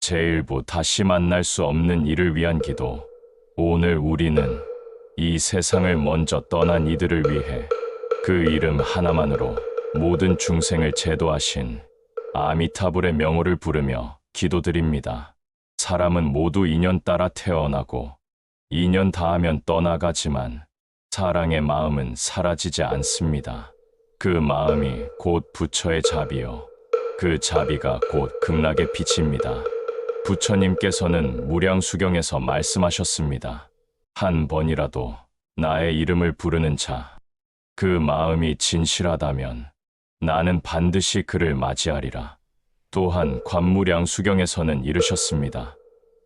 제1부 다시 만날 수 없는 이를 위한 기도. 오늘 우리는 이 세상을 먼저 떠난 이들을 위해 그 이름 하나만으로 모든 중생을 제도하신 아미타불의 명호를 부르며 기도드립니다. 사람은 모두 인연 따라 태어나고 인연 다하면 떠나가지만 사랑의 마음은 사라지지 않습니다. 그 마음이 곧 부처의 자비요. 그 자비가 곧 극락의 빛입니다. 부처님께서는 무량수경에서 말씀하셨습니다. 한 번이라도 나의 이름을 부르는 자, 그 마음이 진실하다면 나는 반드시 그를 맞이하리라. 또한 관무량수경에서는 이르셨습니다.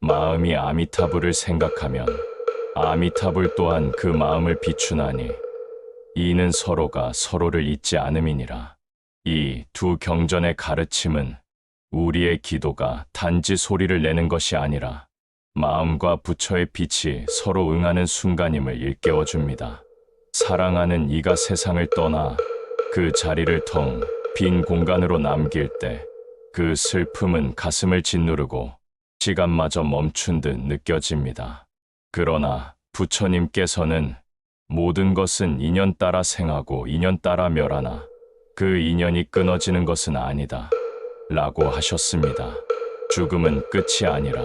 마음이 아미타불을 생각하면 아미타불 또한 그 마음을 비추나니 이는 서로가 서로를 잊지 않음이니라. 이 두 경전의 가르침은 우리의 기도가 단지 소리를 내는 것이 아니라 마음과 부처의 빛이 서로 응하는 순간임을 일깨워줍니다. 사랑하는 이가 세상을 떠나 그 자리를 텅 빈 공간으로 남길 때 그 슬픔은 가슴을 짓누르고 시간마저 멈춘 듯 느껴집니다. 그러나 부처님께서는 모든 것은 인연 따라 생하고 인연 따라 멸하나 그 인연이 끊어지는 것은 아니다 라고 하셨습니다. 죽음은 끝이 아니라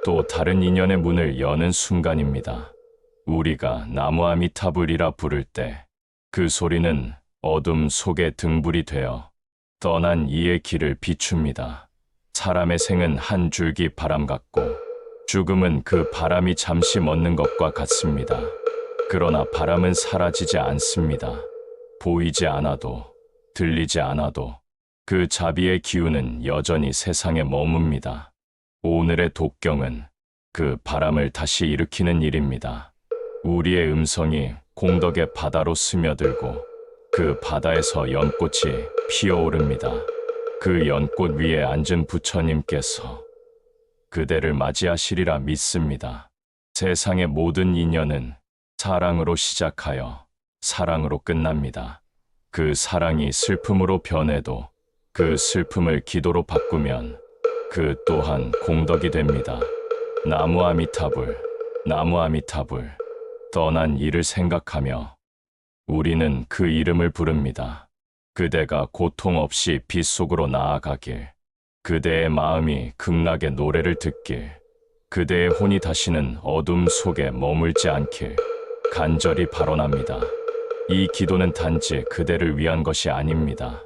또 다른 인연의 문을 여는 순간입니다. 우리가 나무아미타불이라 부를 때 그 소리는 어둠 속의 등불이 되어 떠난 이의 길을 비춥니다. 사람의 생은 한 줄기 바람 같고 죽음은 그 바람이 잠시 멎는 것과 같습니다. 그러나 바람은 사라지지 않습니다. 보이지 않아도 들리지 않아도 그 자비의 기운은 여전히 세상에 머뭅니다. 오늘의 독경은 그 바람을 다시 일으키는 일입니다. 우리의 음성이 공덕의 바다로 스며들고 그 바다에서 연꽃이 피어오릅니다. 그 연꽃 위에 앉은 부처님께서 그대를 맞이하시리라 믿습니다. 세상의 모든 인연은 사랑으로 시작하여 사랑으로 끝납니다. 그 사랑이 슬픔으로 변해도 그 슬픔을 기도로 바꾸면 그 또한 공덕이 됩니다. 나무아미타불, 나무아미타불. 떠난 이를 생각하며 우리는 그 이름을 부릅니다. 그대가 고통 없이 빛 속으로 나아가길, 그대의 마음이 극락의 노래를 듣길, 그대의 혼이 다시는 어둠 속에 머물지 않길 간절히 발언합니다. 이 기도는 단지 그대를 위한 것이 아닙니다.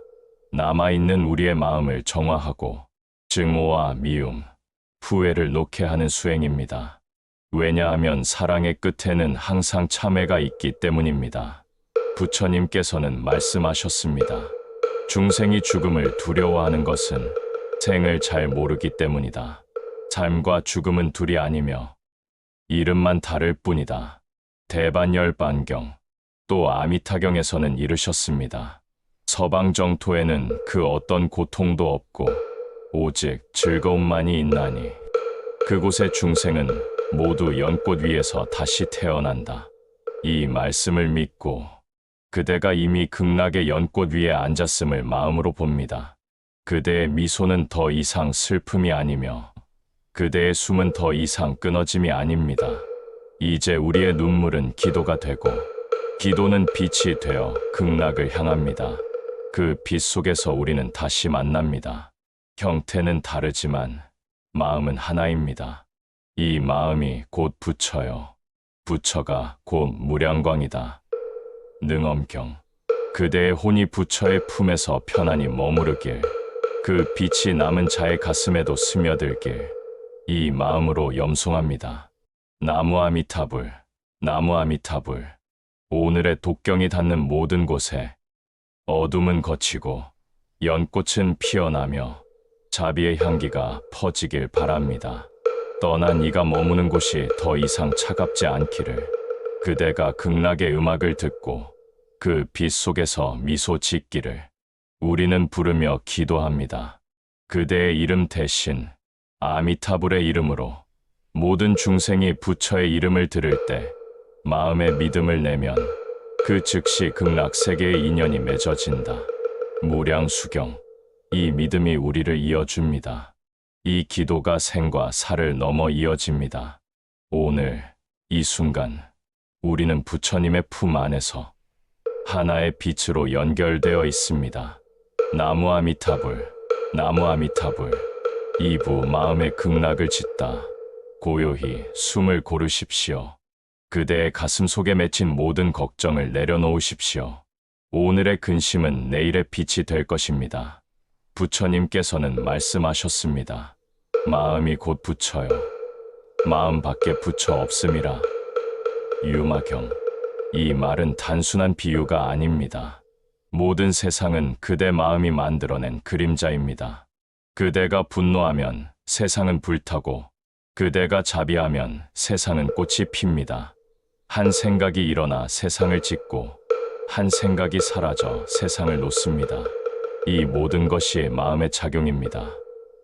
남아있는 우리의 마음을 정화하고 증오와 미움, 후회를 놓게 하는 수행입니다. 왜냐하면 사랑의 끝에는 항상 참회가 있기 때문입니다. 부처님께서는 말씀하셨습니다. 중생이 죽음을 두려워하는 것은 생을 잘 모르기 때문이다. 삶과 죽음은 둘이 아니며 이름만 다를 뿐이다. 대반열반경 또 아미타경에서는 이르셨습니다. 서방 정토에는 그 어떤 고통도 없고 오직 즐거움만이 있나니 그곳의 중생은 모두 연꽃 위에서 다시 태어난다. 이 말씀을 믿고 그대가 이미 극락의 연꽃 위에 앉았음을 마음으로 봅니다. 그대의 미소는 더 이상 슬픔이 아니며 그대의 숨은 더 이상 끊어짐이 아닙니다. 이제 우리의 눈물은 기도가 되고 기도는 빛이 되어 극락을 향합니다. 그 빛 속에서 우리는 다시 만납니다. 형태는 다르지만 마음은 하나입니다. 이 마음이 곧 부처요. 부처가 곧 무량광이다. 능엄경. 그대의 혼이 부처의 품에서 편안히 머무르길, 그 빛이 남은 자의 가슴에도 스며들길, 이 마음으로 염송합니다. 나무아미타불, 나무아미타불. 오늘의 독경이 닿는 모든 곳에 어둠은 걷히고 연꽃은 피어나며 자비의 향기가 퍼지길 바랍니다. 떠난 이가 머무는 곳이 더 이상 차갑지 않기를, 그대가 극락의 음악을 듣고 그 빛 속에서 미소 짓기를 우리는 부르며 기도합니다. 그대의 이름 대신 아미타불의 이름으로 모든 중생이 부처의 이름을 들을 때 마음의 믿음을 내면 그 즉시 극락 세계의 인연이 맺어진다. 무량수경. 이 믿음이 우리를 이어줍니다. 이 기도가 생과 사를 넘어 이어집니다. 오늘 이 순간 우리는 부처님의 품 안에서 하나의 빛으로 연결되어 있습니다. 나무 아미타불, 나무 아미타불. 2부 마음의 극락을 짓다. 고요히 숨을 고르십시오. 그대의 가슴 속에 맺힌 모든 걱정을 내려놓으십시오. 오늘의 근심은 내일의 빛이 될 것입니다. 부처님께서는 말씀하셨습니다. 마음이 곧 부처요. 마음 밖에 부처 없음이라. 유마경. 이 말은 단순한 비유가 아닙니다. 모든 세상은 그대 마음이 만들어낸 그림자입니다. 그대가 분노하면 세상은 불타고 그대가 자비하면 세상은 꽃이 핍니다. 한 생각이 일어나 세상을 짓고 한 생각이 사라져 세상을 놓습니다. 이 모든 것이 마음의 작용입니다.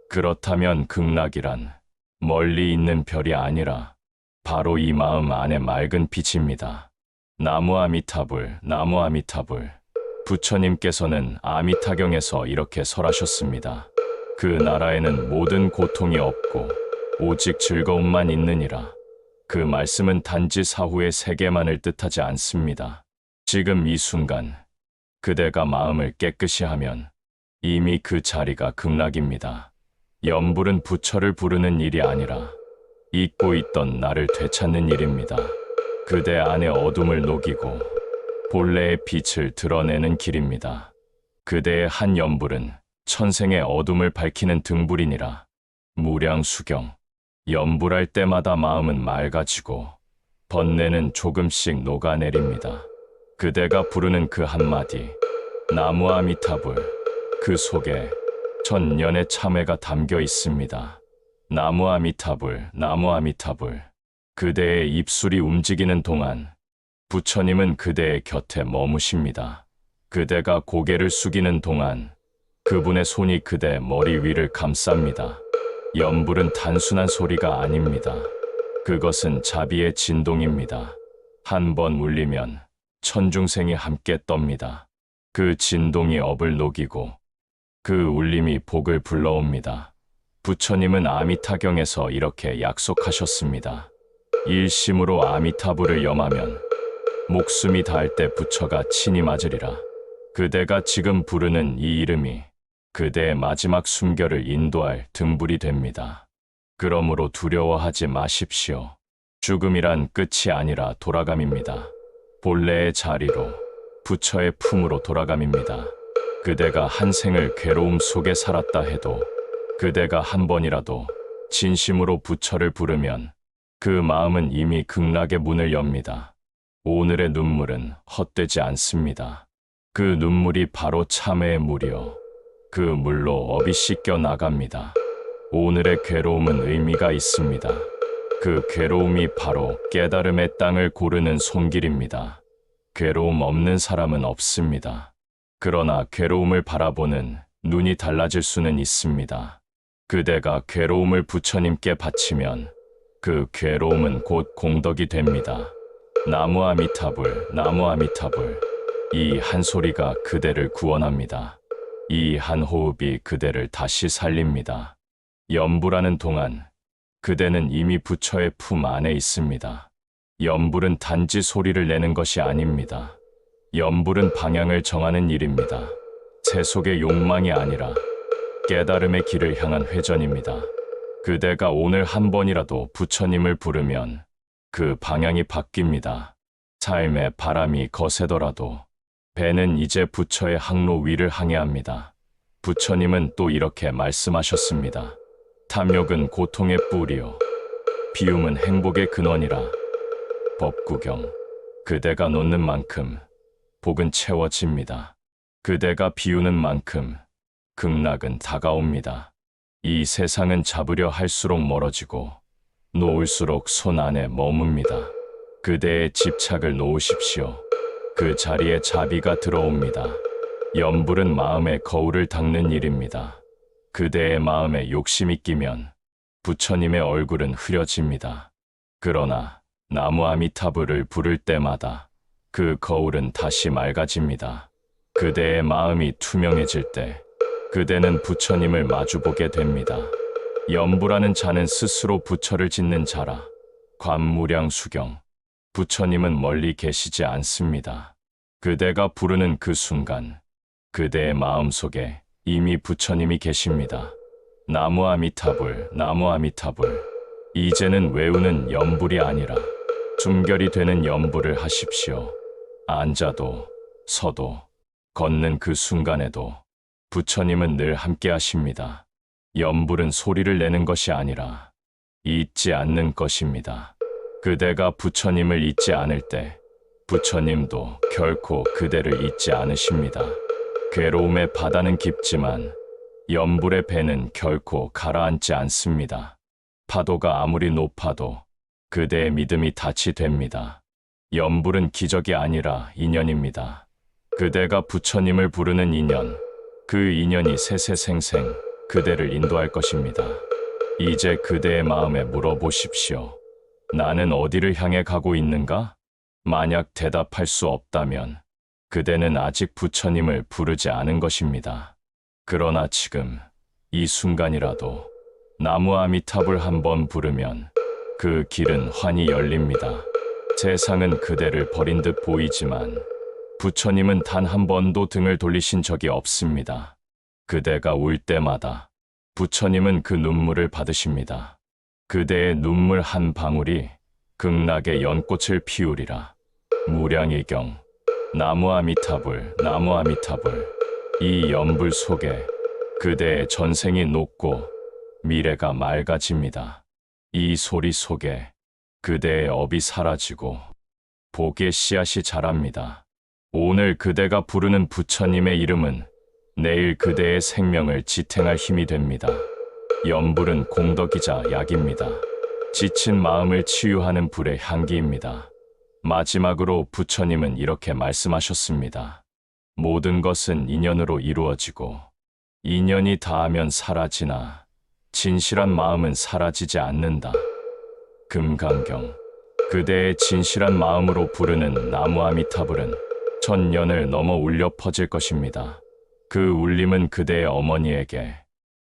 그렇다면 극락이란 멀리 있는 별이 아니라 바로 이 마음 안의 맑은 빛입니다. 나무 아미타불, 나무 아미타불. 부처님께서는 아미타경에서 이렇게 설하셨습니다. 그 나라에는 모든 고통이 없고 오직 즐거움만 있느니라. 그 말씀은 단지 사후의 세계만을 뜻하지 않습니다. 지금 이 순간 그대가 마음을 깨끗이 하면 이미 그 자리가 극락입니다. 염불은 부처를 부르는 일이 아니라 잊고 있던 나를 되찾는 일입니다. 그대 안의 어둠을 녹이고 본래의 빛을 드러내는 길입니다. 그대의 한 염불은 천생의 어둠을 밝히는 등불이니라. 무량수경. 염불할 때마다 마음은 맑아지고 번뇌는 조금씩 녹아내립니다. 그대가 부르는 그 한마디 나무 아미타불, 그 속에 천년의 참회가 담겨 있습니다. 나무 아미타불, 나무 아미타불. 그대의 입술이 움직이는 동안 부처님은 그대의 곁에 머무십니다. 그대가 고개를 숙이는 동안 그분의 손이 그대 머리 위를 감쌉니다. 염불은 단순한 소리가 아닙니다. 그것은 자비의 진동입니다. 한 번 울리면 천중생이 함께 떱니다. 그 진동이 업을 녹이고 그 울림이 복을 불러옵니다. 부처님은 아미타경에서 이렇게 약속하셨습니다. 일심으로 아미타불을 염하면 목숨이 닿을 때 부처가 친히 맞으리라. 그대가 지금 부르는 이 이름이 그대의 마지막 숨결을 인도할 등불이 됩니다. 그러므로 두려워하지 마십시오. 죽음이란 끝이 아니라 돌아감입니다. 본래의 자리로, 부처의 품으로 돌아감입니다. 그대가 한 생을 괴로움 속에 살았다 해도 그대가 한 번이라도 진심으로 부처를 부르면 그 마음은 이미 극락의 문을 엽니다. 오늘의 눈물은 헛되지 않습니다. 그 눈물이 바로 참회의 물이요. 그 물로 업이 씻겨 나갑니다. 오늘의 괴로움은 의미가 있습니다. 그 괴로움이 바로 깨달음의 땅을 고르는 손길입니다. 괴로움 없는 사람은 없습니다. 그러나 괴로움을 바라보는 눈이 달라질 수는 있습니다. 그대가 괴로움을 부처님께 바치면 그 괴로움은 곧 공덕이 됩니다. 나무 아미타불, 나무 아미타불. 이 한 소리가 그대를 구원합니다. 이 한 호흡이 그대를 다시 살립니다. 염불하는 동안 그대는 이미 부처의 품 안에 있습니다. 염불은 단지 소리를 내는 것이 아닙니다. 염불은 방향을 정하는 일입니다. 세속의 욕망이 아니라 깨달음의 길을 향한 회전입니다. 그대가 오늘 한 번이라도 부처님을 부르면 그 방향이 바뀝니다. 삶의 바람이 거세더라도 배는 이제 부처의 항로 위를 항해합니다. 부처님은 또 이렇게 말씀하셨습니다. 탐욕은 고통의 뿌리요, 비움은 행복의 근원이라. 법구경. 그대가 놓는 만큼 복은 채워집니다. 그대가 비우는 만큼 극락은 다가옵니다. 이 세상은 잡으려 할수록 멀어지고 놓을수록 손 안에 머뭅니다. 그대의 집착을 놓으십시오. 그 자리에 자비가 들어옵니다. 염불은 마음의 거울을 닦는 일입니다. 그대의 마음에 욕심이 끼면 부처님의 얼굴은 흐려집니다. 그러나 나무 아미타불을 부를 때마다 그 거울은 다시 맑아집니다. 그대의 마음이 투명해질 때 그대는 부처님을 마주보게 됩니다. 염부라는 자는 스스로 부처를 짓는 자라. 관무량 수경. 부처님은 멀리 계시지 않습니다. 그대가 부르는 그 순간, 그대의 마음속에 이미 부처님이 계십니다. 나무 아미타불, 나무 아미타불. 이제는 외우는 염불이 아니라 숨결이 되는 염불을 하십시오. 앉아도, 서도, 걷는 그 순간에도 부처님은 늘 함께 하십니다. 염불은 소리를 내는 것이 아니라 잊지 않는 것입니다. 그대가 부처님을 잊지 않을 때 부처님도 결코 그대를 잊지 않으십니다. 괴로움의 바다는 깊지만 염불의 배는 결코 가라앉지 않습니다. 파도가 아무리 높아도 그대의 믿음이 닻이 됩니다. 염불은 기적이 아니라 인연입니다. 그대가 부처님을 부르는 인연, 그 인연이 세세생생 그대를 인도할 것입니다. 이제 그대의 마음에 물어보십시오. 나는 어디를 향해 가고 있는가? 만약 대답할 수 없다면 그대는 아직 부처님을 부르지 않은 것입니다. 그러나 지금 이 순간이라도 나무 아미타불 한번 부르면 그 길은 환히 열립니다. 세상은 그대를 버린 듯 보이지만 부처님은 단 한 번도 등을 돌리신 적이 없습니다. 그대가 울 때마다 부처님은 그 눈물을 받으십니다. 그대의 눈물 한 방울이 극락의 연꽃을 피우리라. 무량의경. 나무 아미타불, 나무 아미타불. 이 연불 속에 그대의 전생이 녹고 미래가 맑아집니다. 이 소리 속에 그대의 업이 사라지고 복의 씨앗이 자랍니다. 오늘 그대가 부르는 부처님의 이름은 내일 그대의 생명을 지탱할 힘이 됩니다. 염불은 공덕이자 약입니다. 지친 마음을 치유하는 불의 향기입니다. 마지막으로 부처님은 이렇게 말씀하셨습니다. 모든 것은 인연으로 이루어지고 인연이 닿으면 사라지나 진실한 마음은 사라지지 않는다. 금강경. 그대의 진실한 마음으로 부르는 나무 아미타불은 천년을 넘어 울려 퍼질 것입니다. 그 울림은 그대의 어머니에게,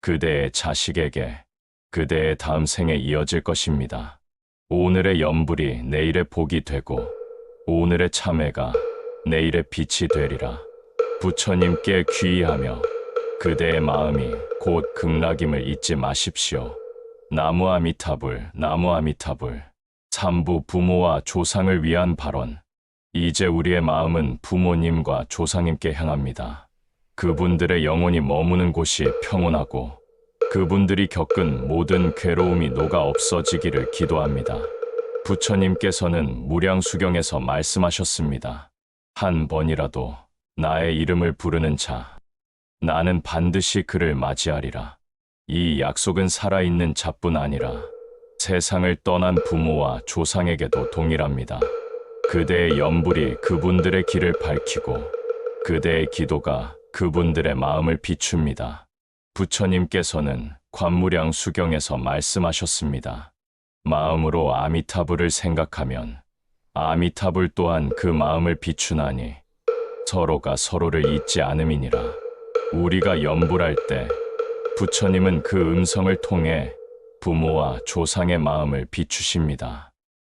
그대의 자식에게, 그대의 다음 생에 이어질 것입니다. 오늘의 염불이 내일의 복이 되고 오늘의 참회가 내일의 빛이 되리라. 부처님께 귀의하며 그대의 마음이 곧 극락임을 잊지 마십시오. 나무 아미타불, 나무 아미타불. 삼부 부모와 조상을 위한 발언. 이제 우리의 마음은 부모님과 조상님께 향합니다. 그분들의 영혼이 머무는 곳이 평온하고 그분들이 겪은 모든 괴로움이 녹아 없어지기를 기도합니다. 부처님께서는 무량수경에서 말씀하셨습니다. 한 번이라도 나의 이름을 부르는 자, 나는 반드시 그를 맞이하리라. 이 약속은 살아있는 자뿐 아니라 세상을 떠난 부모와 조상에게도 동일합니다. 그대의 염불이 그분들의 길을 밝히고 그대의 기도가 그분들의 마음을 비춥니다. 부처님께서는 관무량 수경에서 말씀하셨습니다. 마음으로 아미타불을 생각하면 아미타불 또한 그 마음을 비추나니 서로가 서로를 잊지 않음이니라. 우리가 염불할 때 부처님은 그 음성을 통해 부모와 조상의 마음을 비추십니다.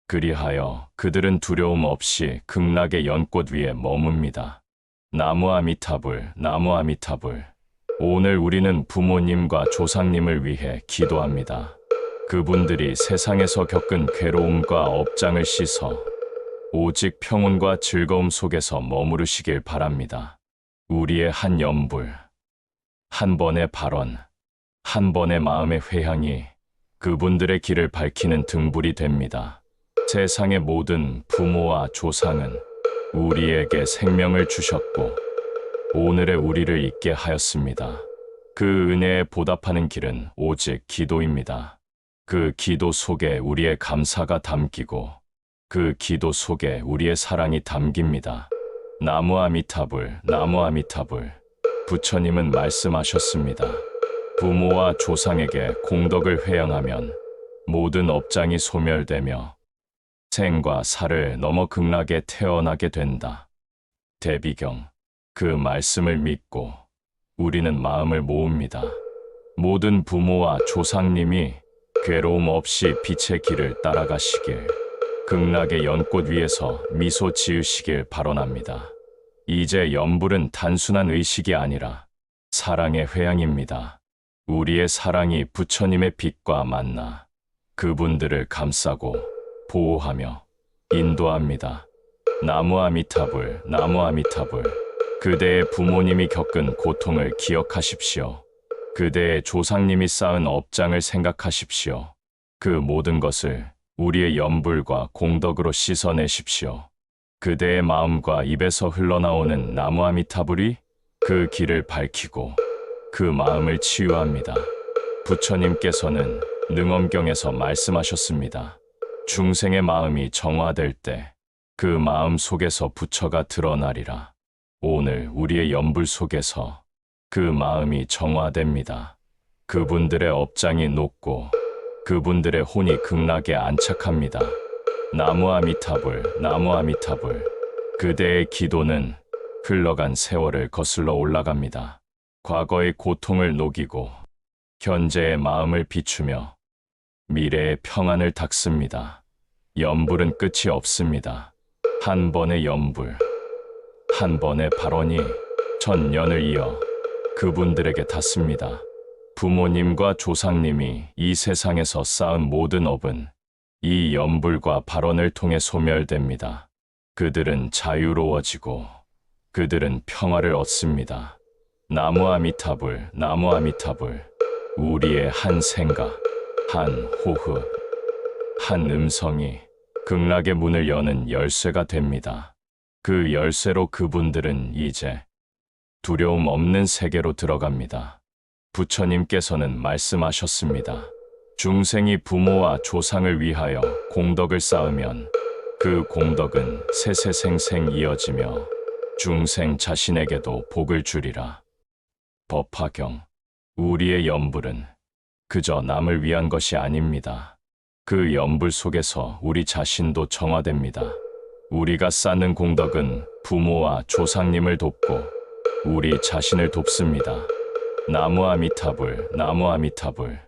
그리하여 그들은 두려움 없이 극락의 연꽃 위에 머뭅니다. 나무 아미타불, 나무 아미타불. 오늘 우리는 부모님과 조상님을 위해 기도합니다. 그분들이 세상에서 겪은 괴로움과 업장을 씻어 오직 평온과 즐거움 속에서 머무르시길 바랍니다. 우리의 한 염불, 한 번의 발언, 한 번의 마음의 회향이 그분들의 길을 밝히는 등불이 됩니다. 세상의 모든 부모와 조상은 우리에게 생명을 주셨고 오늘의 우리를 있게 하였습니다. 그 은혜에 보답하는 길은 오직 기도입니다. 그 기도 속에 우리의 감사가 담기고 그 기도 속에 우리의 사랑이 담깁니다. 나무 아미타불, 나무 아미타불. 부처님은 말씀하셨습니다. 부모와 조상에게 공덕을 회양하면 모든 업장이 소멸되며 생과 사를 넘어 극락에 태어나게 된다. 대비경. 그 말씀을 믿고 우리는 마음을 모읍니다. 모든 부모와 조상님이 괴로움 없이 빛의 길을 따라가시길, 극락의 연꽃 위에서 미소 지으시길 발언합니다. 이제 연불은 단순한 의식이 아니라 사랑의 회양입니다. 우리의 사랑이 부처님의 빛과 만나 그분들을 감싸고 보호하며 인도합니다. 나무 아미타불, 나무 아미타불. 그대의 부모님이 겪은 고통을 기억하십시오. 그대의 조상님이 쌓은 업장을 생각하십시오. 그 모든 것을 우리의 연불과 공덕으로 씻어내십시오. 그대의 마음과 입에서 흘러나오는 나무 아미타불이 그 길을 밝히고 그 마음을 치유합니다. 부처님께서는 능엄경에서 말씀하셨습니다. 중생의 마음이 정화될 때 그 마음 속에서 부처가 드러나리라. 오늘 우리의 연불 속에서 그 마음이 정화됩니다. 그분들의 업장이 녹고 그분들의 혼이 극락에 안착합니다. 나무 아미타불, 나무 아미타불. 그대의 기도는 흘러간 세월을 거슬러 올라갑니다. 과거의 고통을 녹이고 현재의 마음을 비추며 미래의 평안을 닦습니다. 연불은 끝이 없습니다. 한 번의 연불, 한 번의 발언이 천년을 이어 그분들에게 닿습니다. 부모님과 조상님이 이 세상에서 쌓은 모든 업은 이 연불과 발언을 통해 소멸됩니다. 그들은 자유로워지고 그들은 평화를 얻습니다. 나무 아미타불, 나무 아미타불. 우리의 한 생각, 한 호흡, 한 음성이 극락의 문을 여는 열쇠가 됩니다. 그 열쇠로 그분들은 이제 두려움 없는 세계로 들어갑니다. 부처님께서는 말씀하셨습니다. 중생이 부모와 조상을 위하여 공덕을 쌓으면 그 공덕은 세세생생 이어지며 중생 자신에게도 복을 주리라. 법화경. 우리의 연불은 그저 남을 위한 것이 아닙니다. 그 연불 속에서 우리 자신도 정화됩니다. 우리가 쌓는 공덕은 부모와 조상님을 돕고 우리 자신을 돕습니다. 나무 아미타불, 나무 아미타불.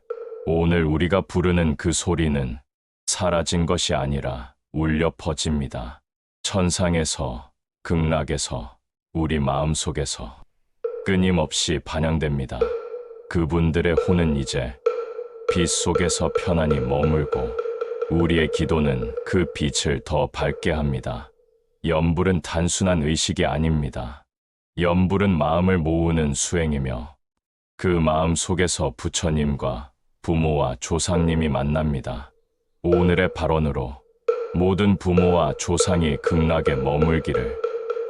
오늘 우리가 부르는 그 소리는 사라진 것이 아니라 울려 퍼집니다. 천상에서, 극락에서, 우리 마음속에서 끊임없이 반영됩니다. 그분들의 혼은 이제 빛 속에서 편안히 머물고 우리의 기도는 그 빛을 더 밝게 합니다. 연불은 단순한 의식이 아닙니다. 연불은 마음을 모으는 수행이며 그 마음 속에서 부처님과 부모와 조상님이 만납니다. 오늘의 발언으로 모든 부모와 조상이 극락에 머물기를,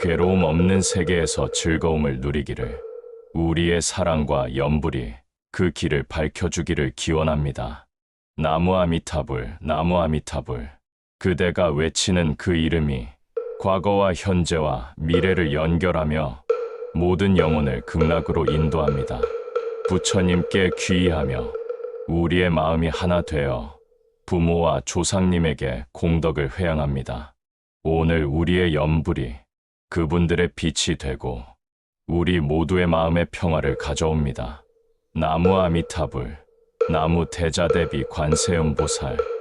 괴로움 없는 세계에서 즐거움을 누리기를, 우리의 사랑과 연불이 그 길을 밝혀주기를 기원합니다. 나무 아미타불, 나무 아미타불. 그대가 외치는 그 이름이 과거와 현재와 미래를 연결하며 모든 영혼을 극락으로 인도합니다. 부처님께 귀의하며 우리의 마음이 하나 되어 부모와 조상님에게 공덕을 회양합니다. 오늘 우리의 연불이 그분들의 빛이 되고 우리 모두의 마음의 평화를 가져옵니다. 나무 아미타불, 나무 대자대비 관세음보살.